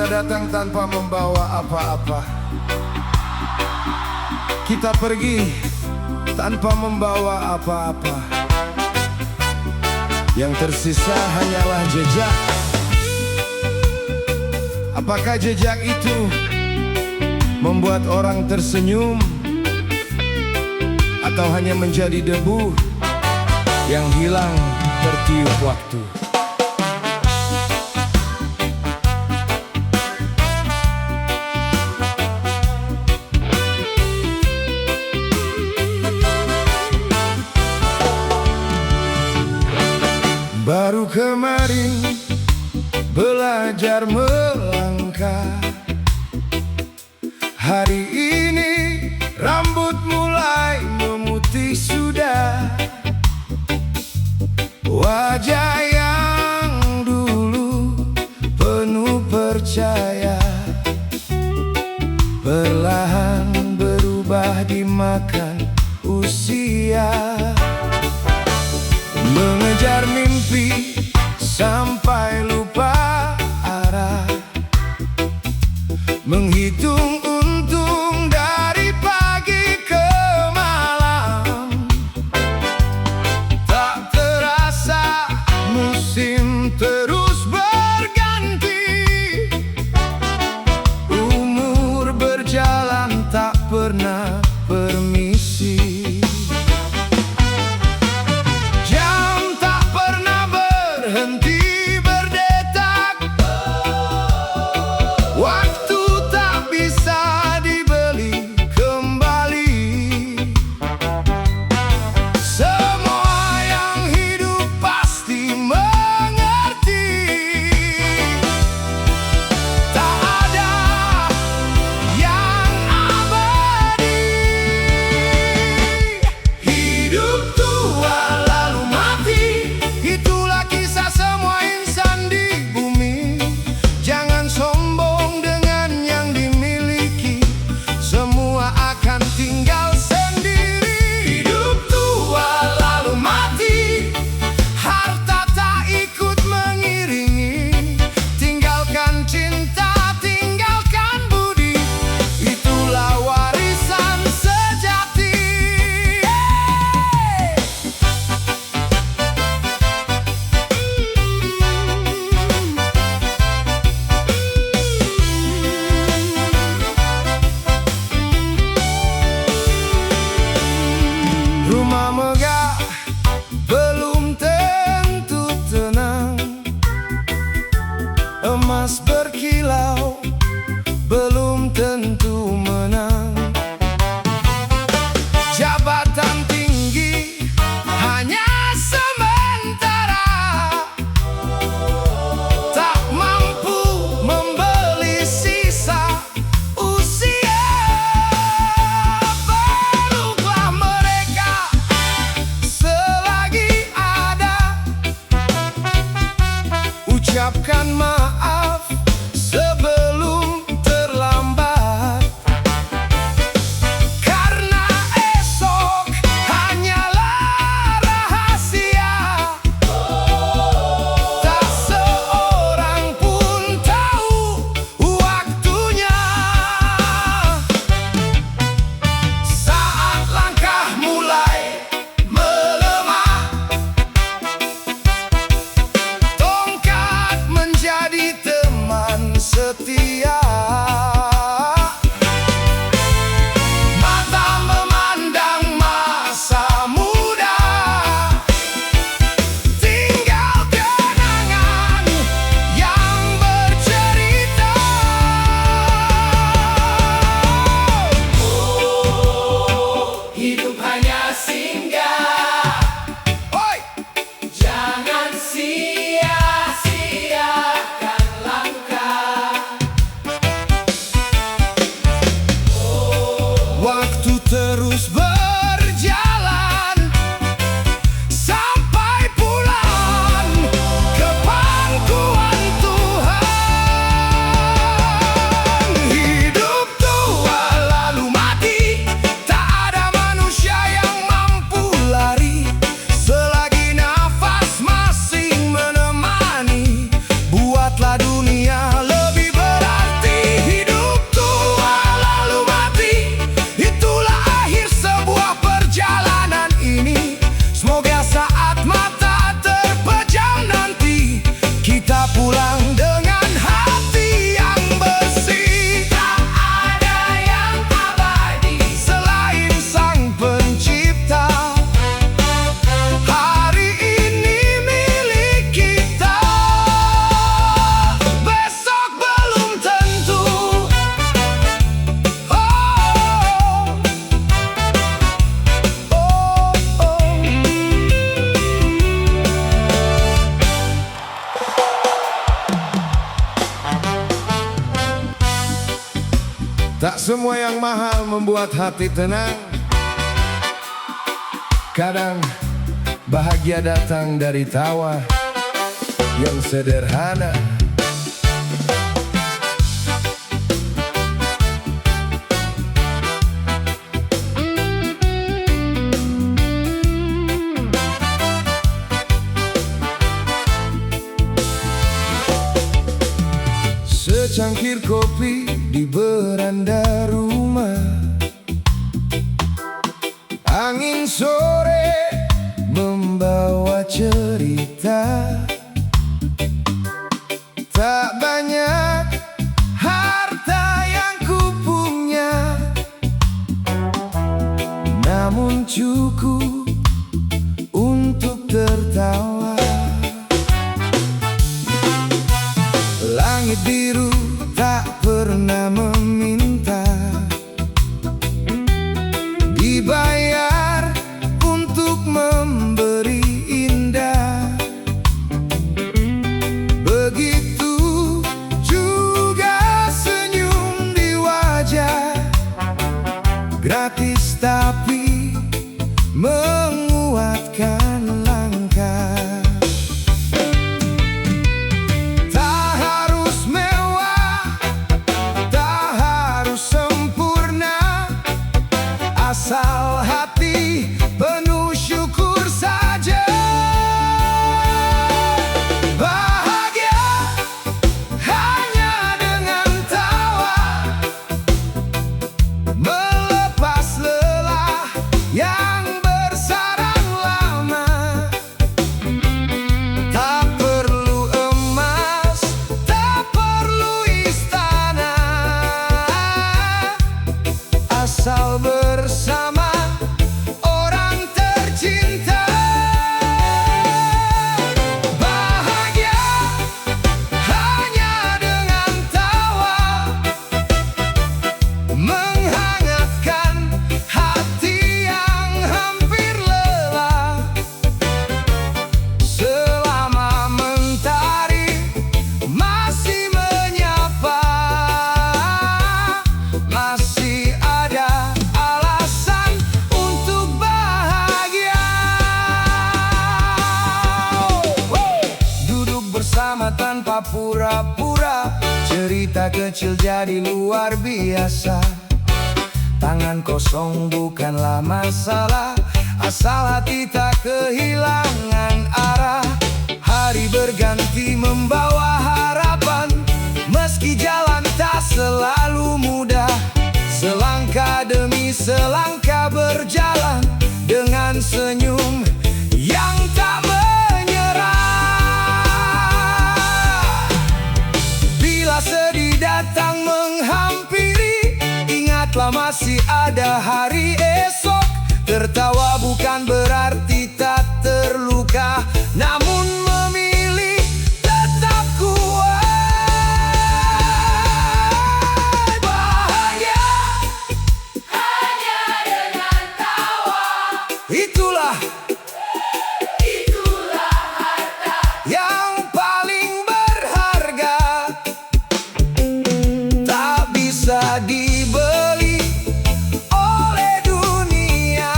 Kita datang tanpa membawa apa-apa. Kita pergi tanpa membawa apa-apa. Yang tersisa hanyalah jejak. Apakah jejak itu membuat orang tersenyum, atau hanya menjadi debu yang hilang tertiup waktu? Baru kemarin belajar melangkah, hari ini rambut mulai memutih sudah. Wajah yang dulu penuh percaya perlahan berubah dimakan usia. Mengejar mimpi sampai lupa arah, menghitung untung dari pagi ke malam. Tak terasa semua yang mahal membuat hati tenang. Kadang bahagia datang dari tawa yang sederhana. Secangkir kopi di beranda rumah, angin sore membawa cerita. Tak banyak harta yang kupunya, namun cukup untuk tertawa. Langit biru tak pernah meminta, dibayar untuk memberi indah. Begitu juga senyum di wajah, gratis tapi menguatkan langkah. Asal hati penuh syukur saja. Bahagia hanya dengan tawa, melepas lelah yang bersarang lama. Tak perlu emas, tak perlu istana, asal bersama orang tercinta. Bahagia hanya dengan tawa, menghangatkan hati yang hampir lelah. Selama mentari masih menyapa, masih ada alasan untuk bahagia. Duduk bersama tanpa pura-pura, cerita kecil jadi luar biasa. Tangan kosong bukanlah masalah, asal hati tak kehilangan arah. Hari berganti membawa harapan, meski jalan tak selalu mudah. Selangkah demi selangkah berjalan dengan senyum yang tak menyerah. Bila sedih datang menghampiri, ingatlah masih ada hari esok. Tertawa bukan berarti tak terluka, namun memilih tetap kuat. Itulah harta yang paling berharga, tak bisa dibeli oleh dunia.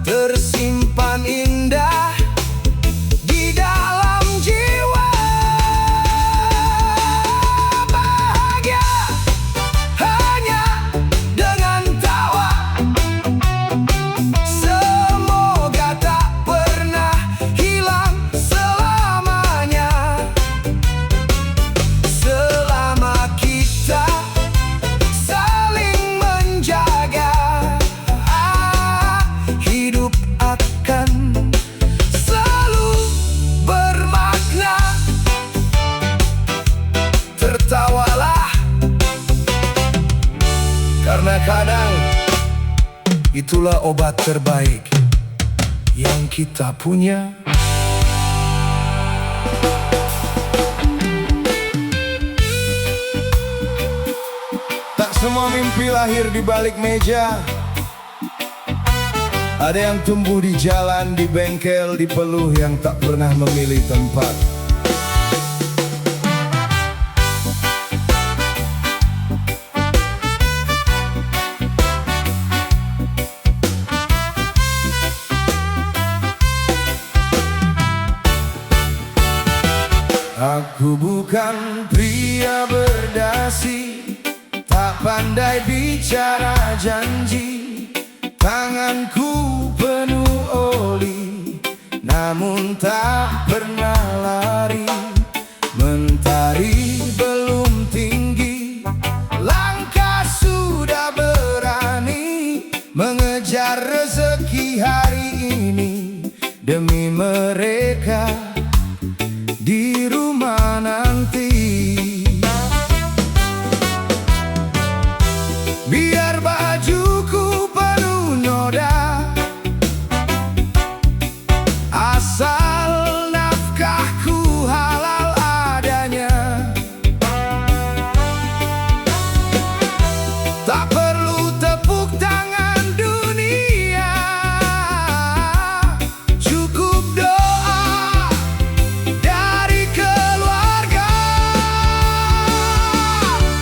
Tersimpan indah di dalam jiwa. Bahagia hanya dengan tawa, semoga tak pernah hilang selamanya. Selama kita saling menjaga, hidup akan selalu bermakna. Tertawalah, karena kadang itulah obat terbaik yang kita punya. Tak semua mimpi lahir di balik meja. Ada yang tumbuh di jalan, di bengkel, di peluh yang tak pernah memilih tempat. Aku bukan pria berdasi, tak pandai bicara janji. Tanganku penuh oli, namun tak pernah lari. Mentari belum tinggi, langkah sudah berani mengejar rezeki hari ini. Demi mereka di rumah nanti, biar bajuku penuh noda, asal nafkahku halal adanya. Tak perlu tepuk tangan dunia, cukup doa dari keluarga.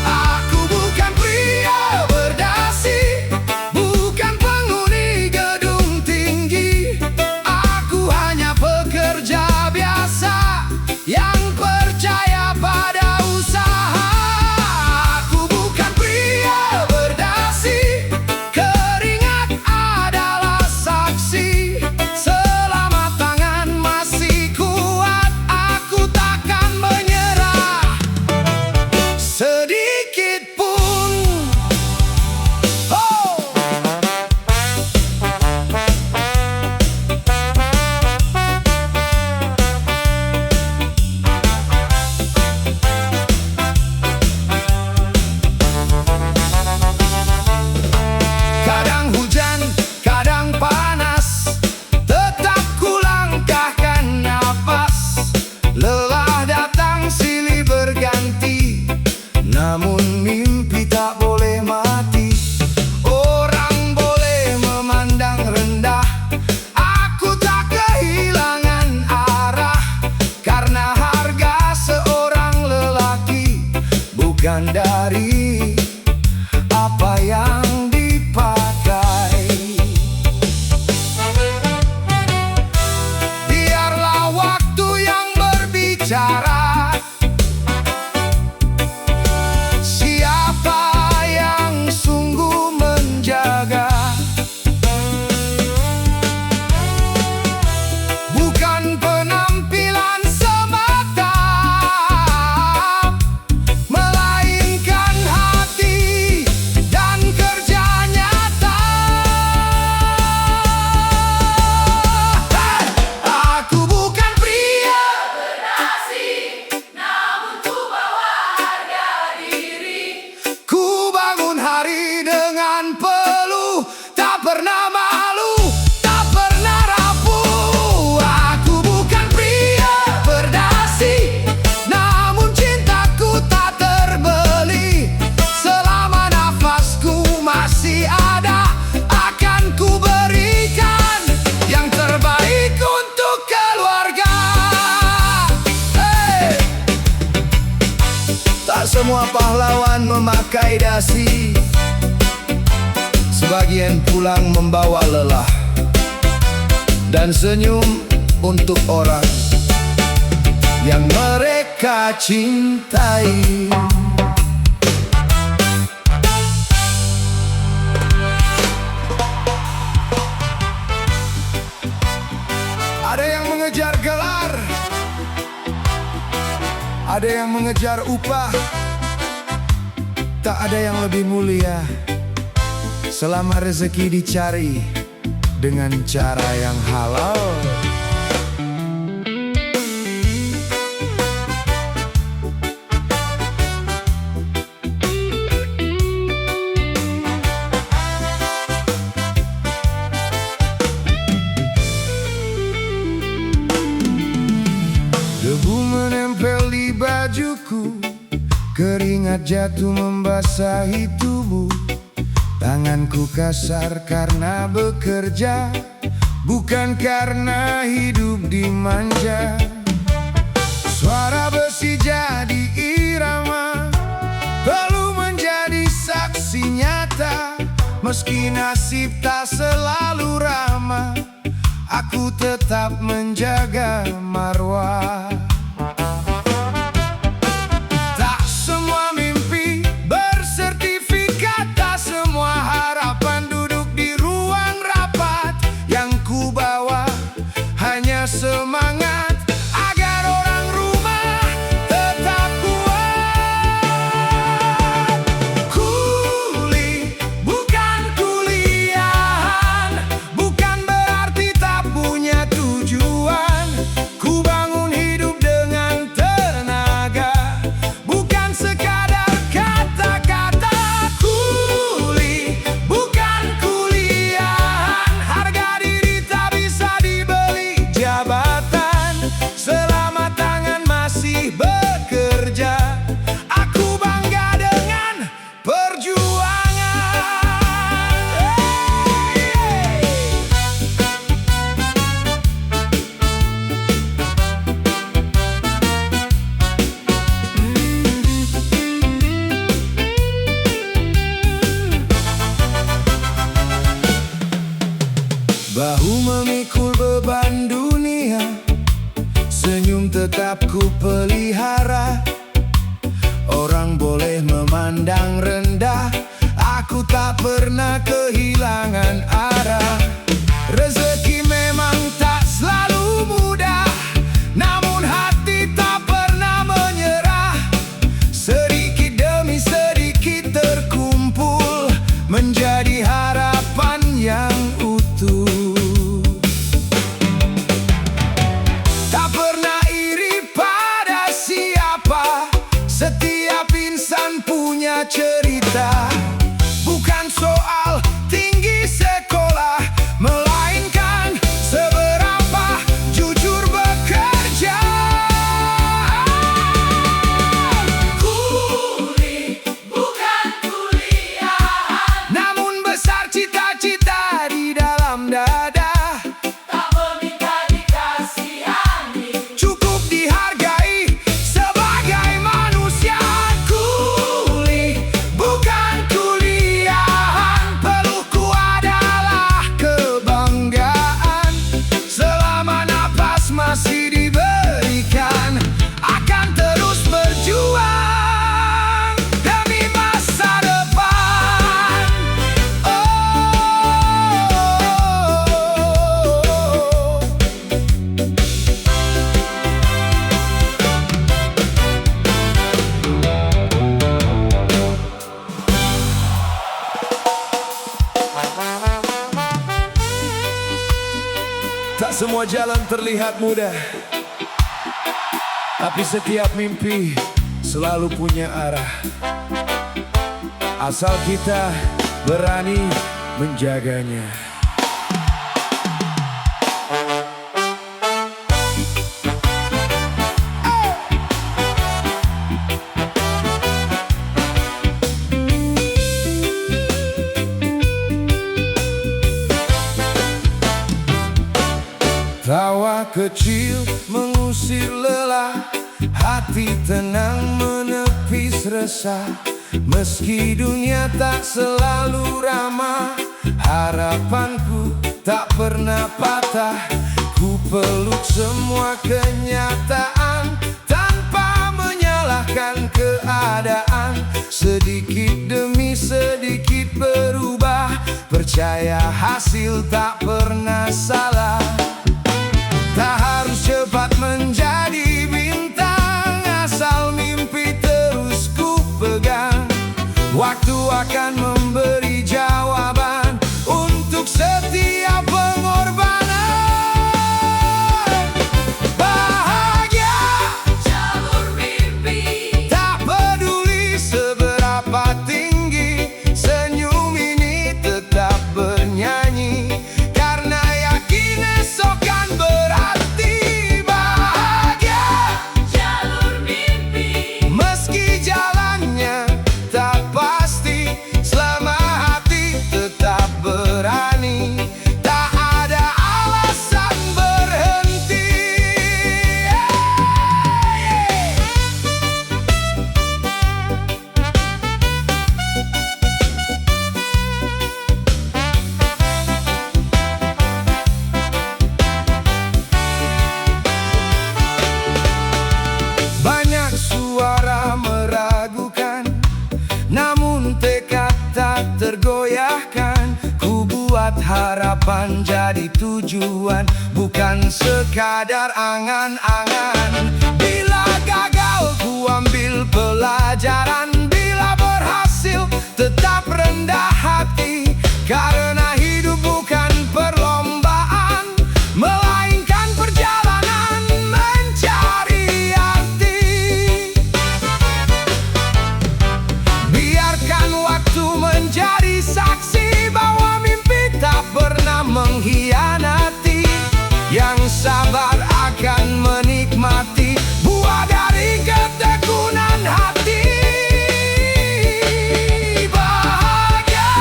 Aku bukan pria berdasi, bukan penghuni gedung tinggi. Aku hanya pekerja biasa yang percaya pada usaha. Aku bukan pria berdasi, keringat adalah saksi. Selama tangan masih kuat, aku takkan menyerah sedikit pun. Oh! Kadang hujan, kadang panas, tetap kulangkahkan nafas. Lelah datang silih berganti, namun mimpi tak boleh mati. Orang boleh memandang rendah, aku tak kehilangan arah. Karena harga seorang lelaki bukan dari apa yang dipakai. Biarlah waktu yang berbicara, siapa yang sungguh menjaga. Bukan penampilan semata, melainkan hati dan kerja nyata. Aku bukan pria berdasi, namun ku bawa harga diri. Ku bangun hari dengan peluh, tak pernah malu, tak pernah rapuh. Aku bukan pria berdasi, namun cintaku tak terbeli. Selama nafasku masih ada, akan ku berikan yang terbaik untuk keluarga. Hey! Tak semua pahlawan memakai dasi, sebagian pulang membawa lelah dan senyum untuk orang yang mereka cintai. Ada yang mengejar gelar, ada yang mengejar upah. Tak ada yang lebih mulia selama rezeki dicari dengan cara yang halal. Debu menempel di bajuku, keringat jatuh membasahi tubuh. Tanganku kasar karena bekerja, bukan karena hidup dimanja. Suara besi jadi irama, perlu menjadi saksi nyata. Meski nasib tak selalu ramah, aku tetap menjaga marwah. beban dunia, senyum tetap ku pelihara. Orang boleh memandang rendah, aku tak pernah kehilangan arah. Rezeki memang tak selalu mudah, namun hati tak pernah menyerah. Sedikit demi sedikit terkumpul, menjadi harapan yang utuh. Tak pernah iri pada siapa, setiap insan punya cerita. Bukan soal tinggi sekolah, melainkan seberapa jujur bekerja. Kuli bukan kuliahan, namun besar cita-cita di dalam dada. Tak meminta dikasihani, cukup dihargai sebagai manusia. Kuli bukan kuliahan, pelukku adalah kebanggaan. Selama napas masih diberikan, akan terus berjuang demi masa depan. Tak semua jalan terlihat mudah, tapi setiap mimpi selalu punya arah. Asal kita berani menjaganya. Tawa kecil mengusir lelah, hati tenang menepis resah. Meski dunia tak selalu ramah, harapanku tak pernah patah. Ku peluk semua kenyataan tanpa menyalahkan keadaan. Sedikit demi sedikit berubah, percaya hasil tak pernah salah. Tak harus cepat menjadi bintang, asal mimpi terus ku pegang. Waktu akan memberi jawaban untuk setiap pengorbanan. Bahagia jalur mimpi, tak peduli seberapa tinggi, senyum ini tetap bernyanyi, karena yakin esok kan berarti. Bahagia jalur mimpi, meski jalannya tak pasti, selama hati tetap berani, tak ada alasan berhenti. Banyak suara meragukan, namun tekad tak tergoyahkan. Ku buat harapan jadi tujuan, bukan sekadar angan-angan. Bila gagal ku ambil pelajaran, bila berhasil tetap rendah hati. Karena hidup bukan perlombaan, melainkan perjalanan mencari arti. Biarkan waktu menjadi saksi bahwa mimpi tak pernah mengkhianati. Yang sabar akan menikmati buah dari ketekunan hati. Bahagia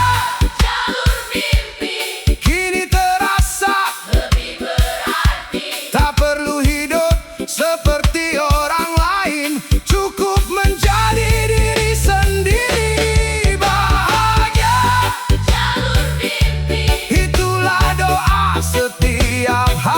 jalur mimpi, kini terasa lebih berarti. Tak perlu hidup seperti orang lain, cukup menjadi diri sendiri. Bahagia jalur mimpi, itulah doa setiap hari.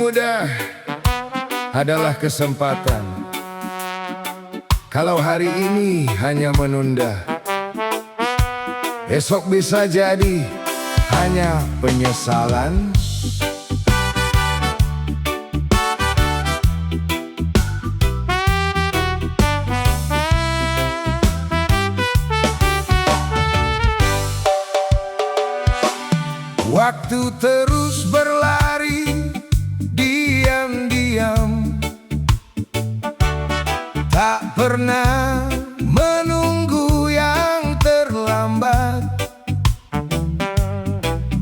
muda adalah kesempatan. Kalau hari ini hanya menunda, esok bisa jadi hanya penyesalan. Waktu terus berlari, diam-diam, tak pernah menunggu yang terlambat.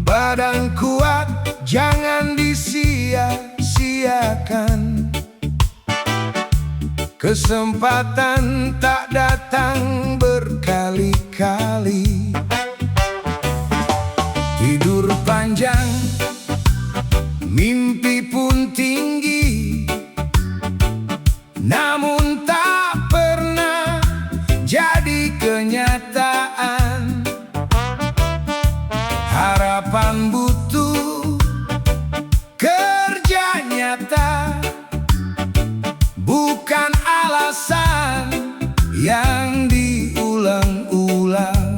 Badan kuat, jangan disia-siakan. Kesempatan tak datang berkali-kali. Tidur panjang, mimpi pun tinggi, namun tak pernah jadi kenyataan. Harapan butuh kerja nyata, bukan alasan yang diulang-ulang.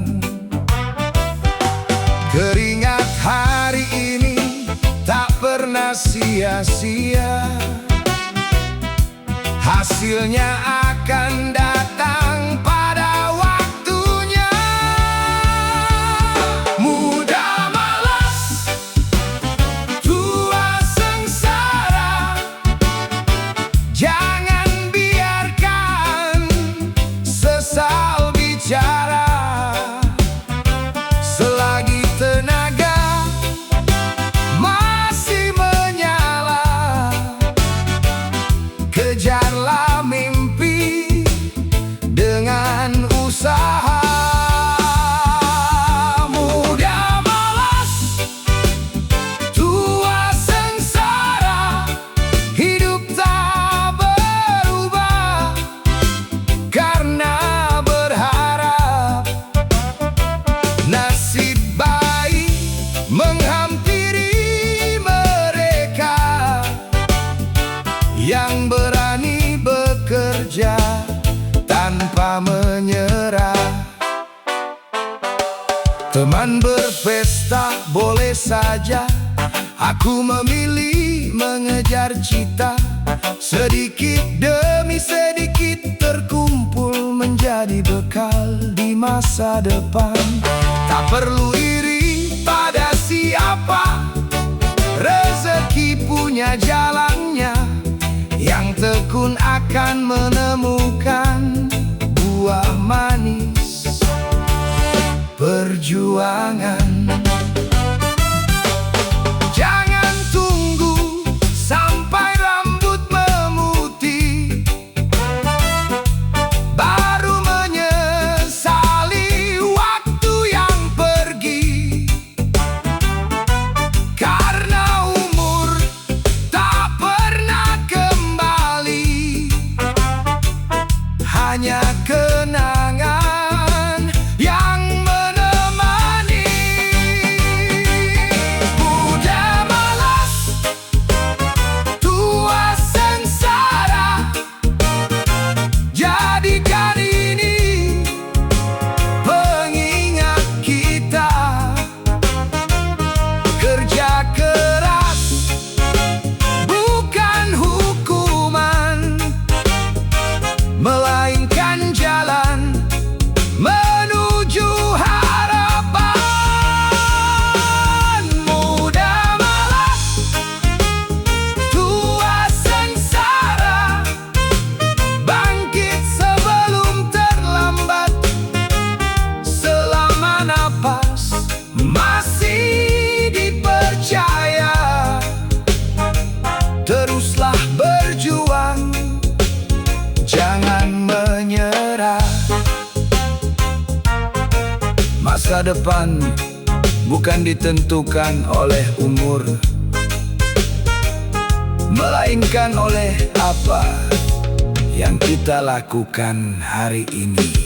Keringat hari ini tak pernah sia-sia, hasilnya akan datang pada waktunya. Muda malas, tua sengsara, jangan biarkan sesal bicara. Selagi tenaga masih menyala, kejarlah mimpi dengan usaha. Muda malas, tua sengsara, hidup tak berubah karena berharap. Nasib baik menghampiri mereka yang berani bekerja tanpa menyerah. Teman berpesta boleh saja, aku memilih mengejar cita. Sedikit demi sedikit terkumpul menjadi bekal di masa depan. Tak perlu iri pada siapa, rezeki punya jalannya. Yang tekun akan menemukan buah manis perjuangan. Jangan tunggu sampai rambut memutih baru menyesali waktu yang pergi. Karena umur tak pernah kembali, hanya kenangan yang menemani. Muda malas, tua sengsara, jadikan ini pengingat kita. Kerja keras bukan hukuman, melainkan jalan menuju harapan. Muda malas, tua sengsara, bangkit sebelum terlambat. Selama napas masih dipercaya, teruslah berjuang, jangan menyerah. Masa depan bukan ditentukan oleh umur, melainkan oleh apa yang kita lakukan hari ini.